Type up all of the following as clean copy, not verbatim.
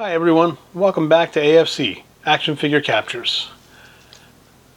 Hi everyone, welcome back to AFC, Action Figure Captures.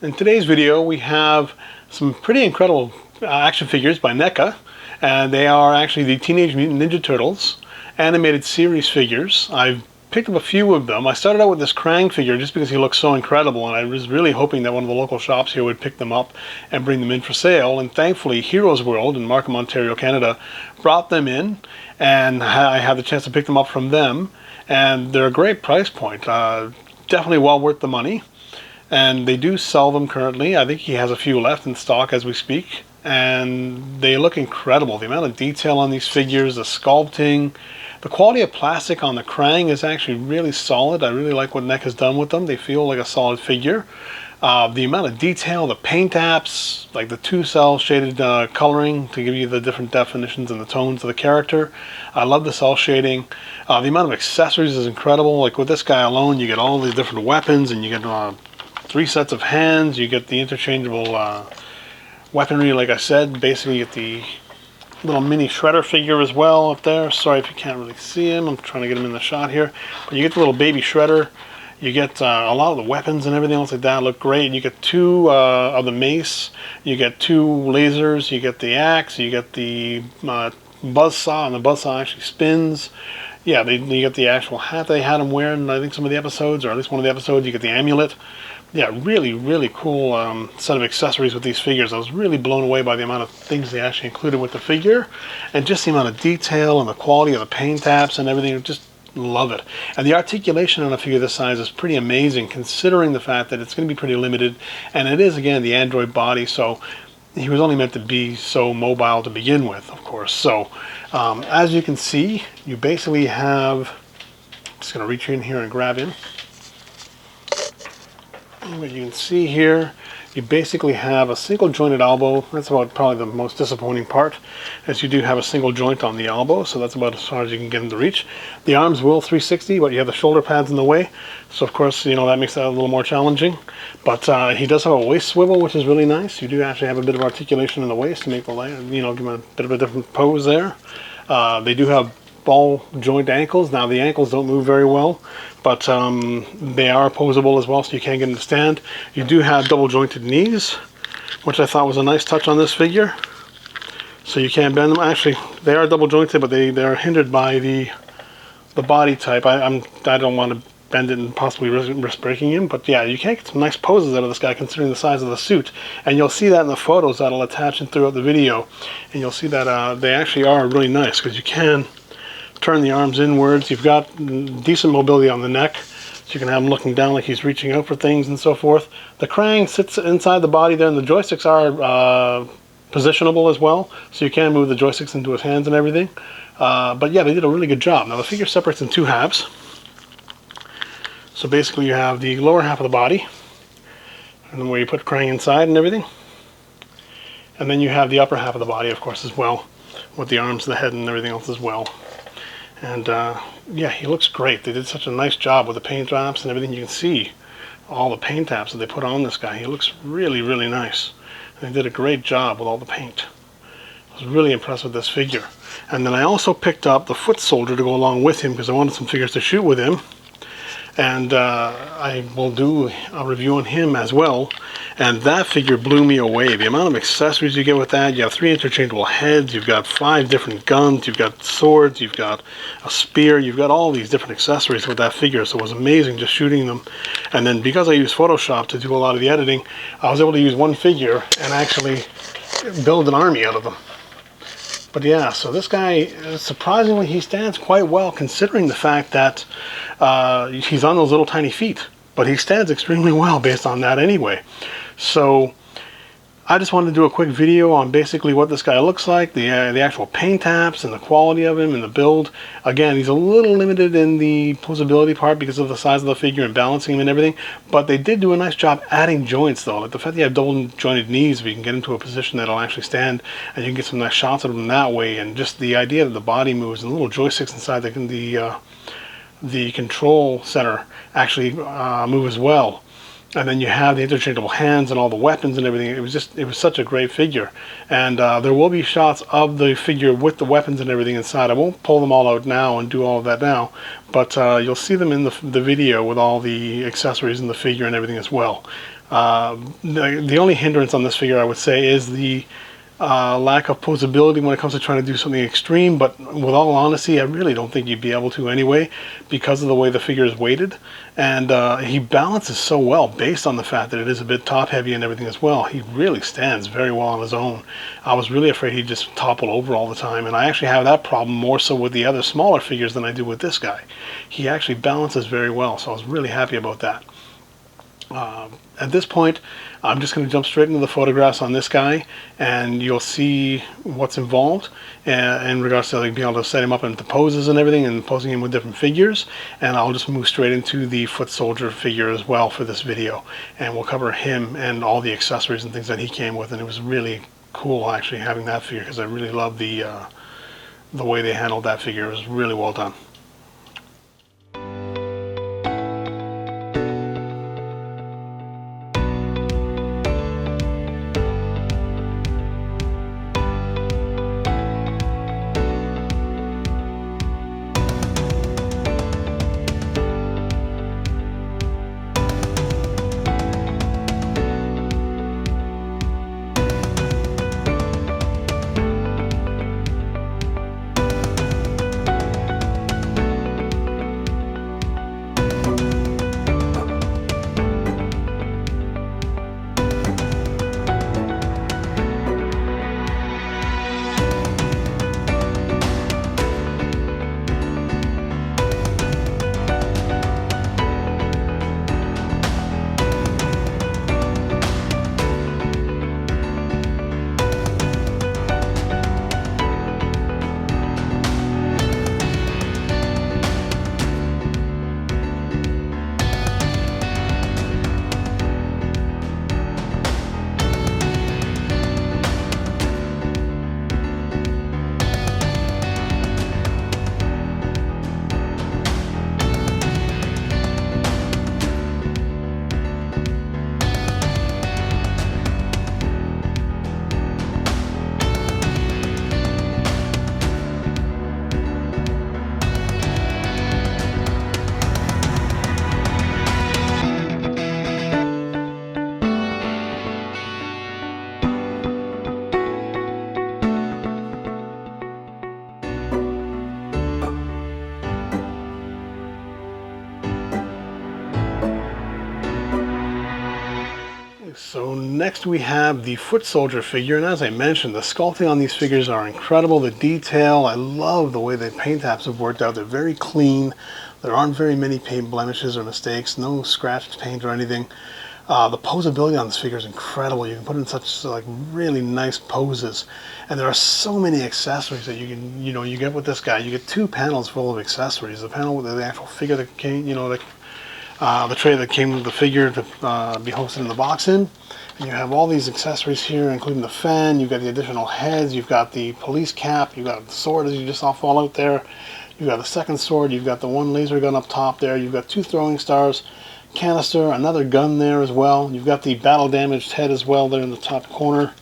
In today's video we have some pretty incredible action figures by NECA, and they are actually the Teenage Mutant Ninja Turtles animated series figures. I've picked up a few of them. I started out with this Krang figure just because he looks so incredible, and I was really hoping that one of the local shops here would pick them up and bring them in for sale, and thankfully Heroes World in Markham, Ontario, Canada brought them in, and I had the chance to pick them up from them. And they're a great price point, definitely well worth the money, and they do sell them currently. I think he has a few left in stock as we speak, and they look incredible. The amount of detail on these figures, the sculpting, the quality of plastic on the Krang is actually really solid. I really like what NECA has done with them. They feel like a solid figure. The amount of detail, the paint apps, like the 2-cell shaded coloring to give you the different definitions and the tones of the character. I love the cell shading. The amount of accessories is incredible. Like with this guy alone, you get all the different weapons, and you get 3 sets of hands. You get the interchangeable weaponry, like I said. Basically, you get the little mini shredder figure as well up there. Sorry if you can't really see him. I'm trying to get him in the shot here. But you get the little baby shredder. You get a lot of the weapons and everything else like that look great. You get 2 of the mace, you get 2 lasers, you get the axe, you get the buzzsaw, and the buzzsaw actually spins. Yeah, you get the actual hat they had him wearing, I think some of the episodes, or at least one of the episodes. You get the amulet. Yeah, really cool set of accessories with these figures. I was really blown away by the amount of things they actually included with the figure, and just the amount of detail and the quality of the paint apps and everything. Just love it. And the articulation on a figure this size is pretty amazing, considering the fact that it's going to be pretty limited, and it is, again, the android body, so he was only meant to be so mobile to begin with, of course. So as you can see, you basically have, I'm just going to reach in here and grab him. And what you can see here, you basically have a single jointed elbow. That's about probably the most disappointing part, as you do have a single joint on the elbow, so that's about as far as you can get him to reach. The arms will 360, but you have the shoulder pads in the way, so of course, you know, that makes that a little more challenging. But he does have a waist swivel, which is really nice. You do actually have a bit of articulation in the waist to make the, you know, give him a bit of a different pose there. They do have ball joint ankles. Now the ankles don't move very well, but they are opposable as well, so you can get them to stand. You do have double jointed knees, which I thought was a nice touch on this figure. So you can bend them. Actually, they are double jointed, but they are hindered by the body type. I don't want to bend it and possibly risk breaking him, but yeah, you can get some nice poses out of this guy considering the size of the suit, and you'll see that in the photos that I'll attach in throughout the video, and you'll see that they actually are really nice, because you can turn the arms inwards. You've got decent mobility on the neck, so you can have him looking down like he's reaching out for things and so forth. The Krang sits inside the body there, and the joysticks are positionable as well, so you can move the joysticks into his hands and everything. But yeah, they did a really good job. Now the figure separates in 2 halves. So basically you have the lower half of the body, and then where you put Krang inside and everything. And then you have the upper half of the body, of course, as well, with the arms, the head, and everything else as well. And yeah, he looks great. They did such a nice job with the paint apps and everything. You can see all the paint apps that they put on this guy. He looks really nice. And they did a great job with all the paint. I was really impressed with this figure. And then I also picked up the Foot Soldier to go along with him, because I wanted some figures to shoot with him. And I will do a review on him as well. And that figure blew me away. The amount of accessories you get with that. You have 3 interchangeable heads, you've got 5 different guns, you've got swords, you've got a spear, you've got all these different accessories with that figure. So it was amazing just shooting them. And then because I use Photoshop to do a lot of the editing, I was able to use one figure and actually build an army out of them. But yeah, so this guy, surprisingly, he stands quite well, considering the fact that he's on those little tiny feet. But he stands extremely well based on that anyway. So I just wanted to do a quick video on basically what this guy looks like, the actual paint apps and the quality of him and the build. Again, he's a little limited in the posability part because of the size of the figure and balancing him and everything, but they did do a nice job adding joints though. Like the fact that you have double jointed knees, where you can get into a position that'll actually stand, and you can get some nice shots of him that way, and just the idea that the body moves and the little joysticks inside the control center actually move as well. And then you have the interchangeable hands and all the weapons and everything. It was such a great figure. And there will be shots of the figure with the weapons and everything inside. I won't pull them all out now and do all of that now, but you'll see them in the video with all the accessories and the figure and everything as well. The only hindrance on this figure, I would say, is the lack of posability when it comes to trying to do something extreme, but with all honesty, I really don't think you'd be able to anyway, because of the way the figure is weighted. And he balances so well based on the fact that it is a bit top heavy and everything as well. He really stands very well on his own. I was really afraid he'd just topple over all the time, and I actually have that problem more so with the other smaller figures than I do with this guy. He actually balances very well, so I was really happy about that. At this point, I'm just going to jump straight into the photographs on this guy, and you'll see what's involved in regards to like being able to set him up into poses and everything, and posing him with different figures. And I'll just move straight into the Foot Soldier figure as well for this video, and we'll cover him and all the accessories and things that he came with. And it was really cool actually having that figure, because I really love the way they handled that figure. It was really well done. So next we have the Foot Soldier figure, and as I mentioned, the sculpting on these figures are incredible. The detail, I love the way the paint apps have worked out. They're very clean. There aren't very many paint blemishes or mistakes, no scratched paint or anything. The posability on this figure is incredible. You can put in such like really nice poses, and there are so many accessories that you can, you get with this guy. You get 2 panels full of accessories. The panel with the actual figure that came, the tray that came with the figure to be hosted in the box in. And you have all these accessories here, including the fan. You've got the additional heads. You've got the police cap. You've got the sword as you just saw fall out there. You've got the second sword. You've got the 1 laser gun up top there. You've got 2 throwing stars, canister, another gun there as well. You've got the battle damaged head as well there in the top corner.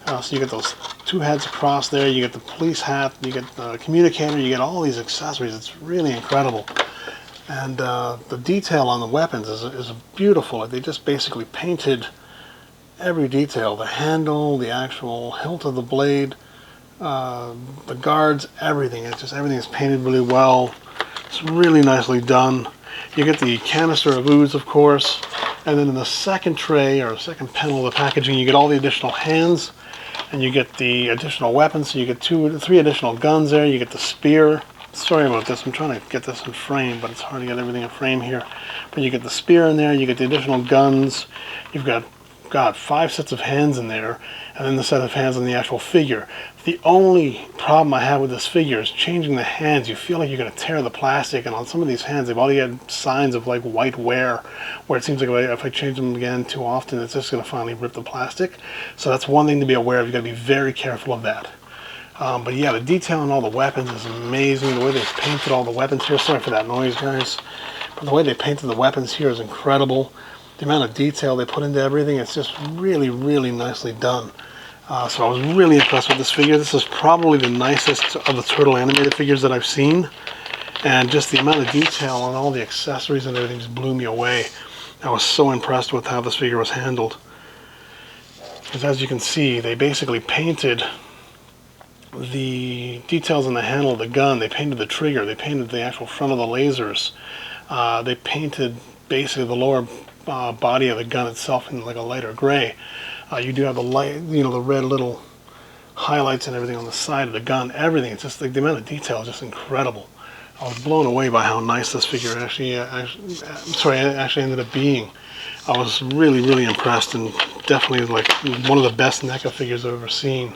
So you get those 2 heads across there. You get the police hat. You get the communicator. You get all these accessories. It's really incredible. And the detail on the weapons is beautiful. They just basically painted every detail. The handle, the actual hilt of the blade, the guards, everything. Everything is painted really well. It's really nicely done. You get the canister of ooze, of course. And then in the second tray, or second panel of the packaging, you get all the additional hands. And you get the additional weapons. So you get 3 additional guns there. You get the spear. Sorry about this, I'm trying to get this in frame, but it's hard to get everything in frame here. But you get the spear in there, you get the additional guns, you've got, God, 5 sets of hands in there, and then the set of hands on the actual figure. The only problem I have with this figure is changing the hands. You feel like you're going to tear the plastic, and on some of these hands, they've already had signs of like white wear, where it seems like if I change them again too often, it's just going to finally rip the plastic. So that's one thing to be aware of. You've got to be very careful of that. But yeah, the detail on all the weapons is amazing. The way they painted all the weapons here, sorry for that noise, guys, but the way they painted the weapons here is incredible. the amount of detail they put into everything, it's just really, really nicely done. So I was really impressed with this figure. This is probably the nicest of the Turtle animated figures that I've seen. And just the amount of detail on all the accessories and everything just blew me away. I was so impressed with how this figure was handled. Because as you can see, they basically painted the details on the handle of the gun. They painted the trigger. They painted the actual front of the lasers. They painted basically the lower body of the gun itself in like a lighter gray. You do have the light, you know, the red little highlights and everything on the side of the gun. Everything, it's just like the amount of detail is just incredible. I was blown away by how nice this figure actually ended up being. I was really, really impressed, and definitely like one of the best NECA figures I've ever seen.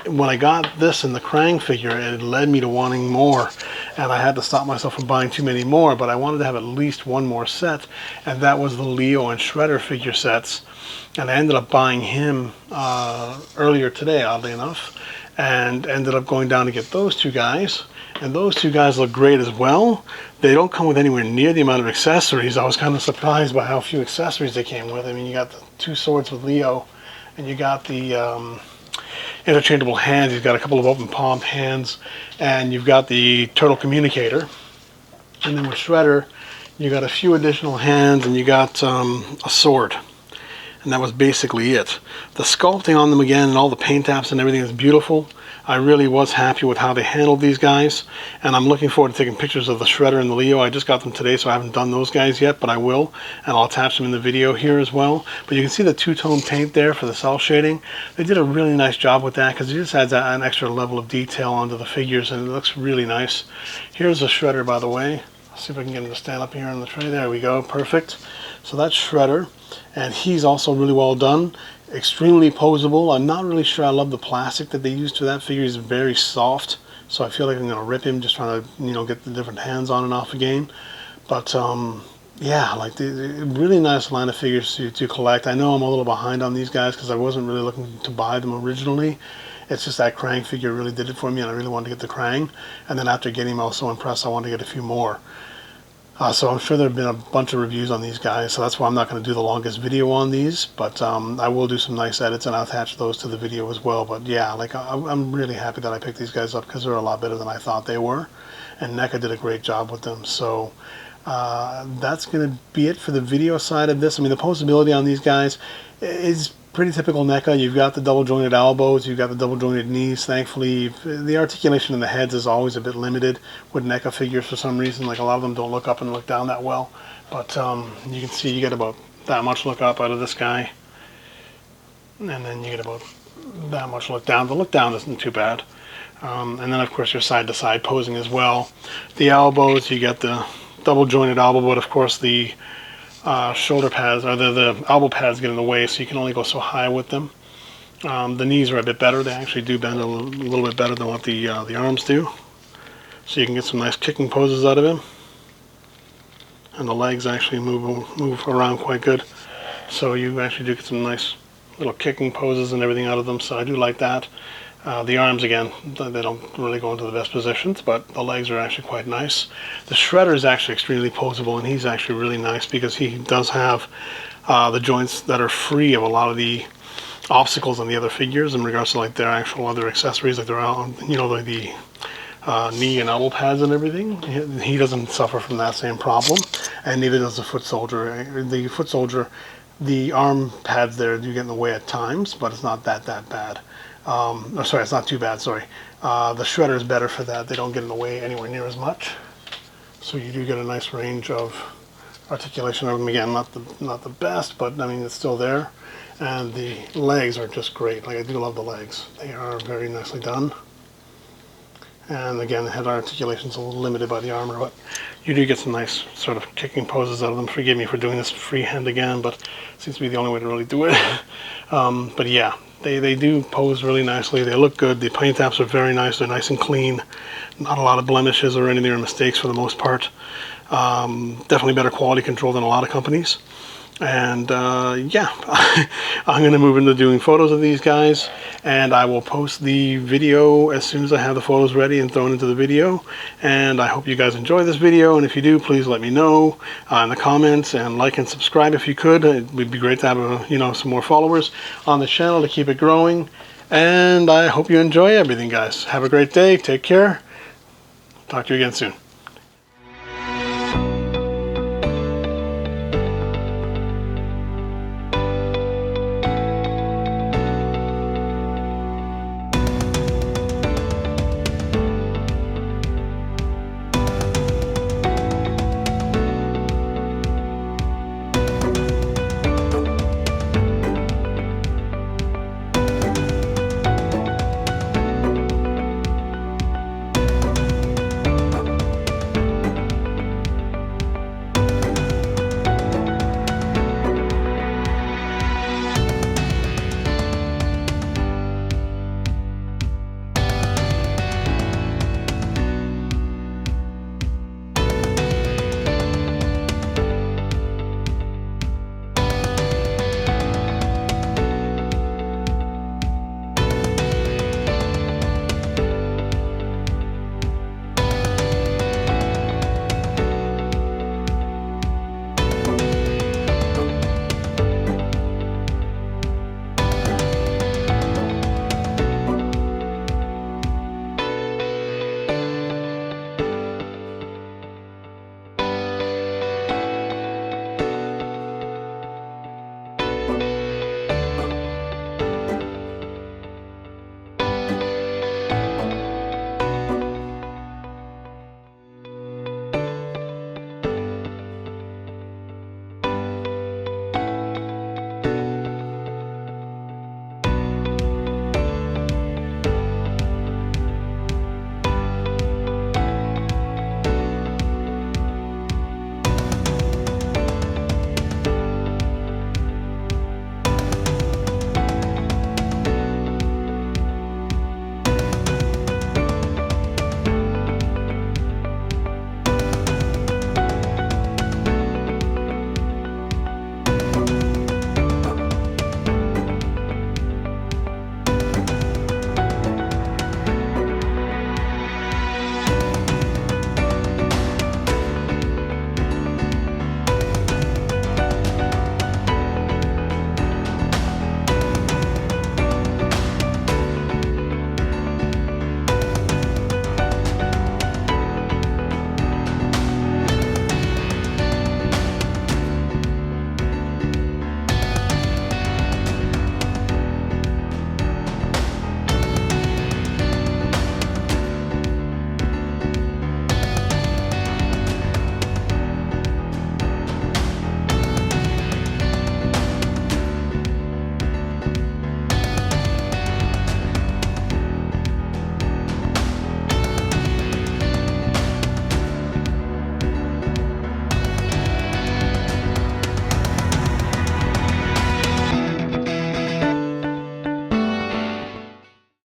When I got this and the Krang figure, it led me to wanting more, and I had to stop myself from buying too many more, but I wanted to have at least one more set, and that was the Leo and Shredder figure sets. And I ended up buying him earlier today, oddly enough, and ended up going down to get those two guys. And those two guys look great as well. They don't come with anywhere near the amount of accessories. I was kind of surprised by how few accessories they came with. I mean, you got the two swords with Leo, and you got the interchangeable hands. You've got a couple of open palm hands, and you've got the turtle communicator. And then with Shredder, you got a few additional hands, and you got a sword. And that was basically it. The sculpting on them again, and all the paint apps and everything is beautiful. I really was happy with how they handled these guys, and I'm looking forward to taking pictures of the Shredder and the Leo. I just got them today, so I haven't done those guys yet, but I will, and I'll attach them in the video here as well. But you can see the two-tone paint there for the cell shading. They did a really nice job with that, because it just adds an extra level of detail onto the figures, and it looks really nice. Here's the Shredder, by the way. Let's see if I can get him to stand up here on the tray. There we go, perfect. So that's Shredder, and he's also really well done. Extremely posable. I'm not really sure I love the plastic that they used for that figure. He's very soft, so I feel like I'm going to rip him just trying to, you know, get the different hands on and off again. But yeah, like the really nice line of figures to collect. I know I'm a little behind on these guys because I wasn't really looking to buy them originally. It's just that Krang figure really did it for me, and I really wanted to get the Krang. And then after getting him, I was so impressed I wanted to get a few more. So I'm sure there have been a bunch of reviews on these guys, so that's why I'm not going to do the longest video on these, but I will do some nice edits and I'll attach those to the video as well. But yeah, like I'm really happy that I picked these guys up because they're a lot better than I thought they were, and NECA did a great job with them. So that's going to be it for the video side of this. I mean, the posability on these guys is pretty typical NECA. You've got the double jointed elbows, you've got the double jointed knees. Thankfully, the articulation in the heads is always a bit limited with NECA figures for some reason. Like a lot of them don't look up and look down that well, but you can see you get about that much look up out of this guy, and then you get about that much look down. The look down isn't too bad. And then of course your side to side posing as well. The elbows, you get the double jointed elbow, but of course the shoulder pads, or the elbow pads get in the way, so you can only go so high with them. The knees are a bit better. They actually do bend a little bit better than what the arms do. So you can get some nice kicking poses out of him. And the legs actually move around quite good. So you actually do get some nice little kicking poses and everything out of them, so I do like that. The arms, again, they don't really go into the best positions, but the legs are actually quite nice. The Shredder is actually extremely posable, and he's actually really nice because he does have the joints that are free of a lot of the obstacles on the other figures in regards to like their actual other accessories, like their, you know, like the knee and elbow pads and everything. He doesn't suffer from that same problem, and neither does the Foot Soldier. The Foot Soldier, the arm pads there do get in the way at times, but it's not that bad. Sorry, it's not too bad, sorry. The Shredder is better for that. They don't get in the way anywhere near as much. So you do get a nice range of articulation of them. Again, not the best, but I mean, it's still there. And the legs are just great. Like, I do love the legs. They are very nicely done. And again, the head articulation is a little limited by the armor, but you do get some nice sort of kicking poses out of them. Forgive me for doing this freehand again, but it seems to be the only way to really do it. But yeah, they do pose really nicely. They look good. The paint apps are very nice. They're nice and clean. Not a lot of blemishes or anything or mistakes for the most part. Definitely better quality control than a lot of companies. And yeah, I'm going to move into doing photos of these guys, and I will post the video as soon as I have the photos ready and thrown into the video. And I hope you guys enjoy this video, and if you do, please let me know in the comments, and like and subscribe if you could. It would be great to have some more followers on the channel to keep it growing. And I hope you enjoy everything, guys. Have a great day. Take care. Talk to you again soon.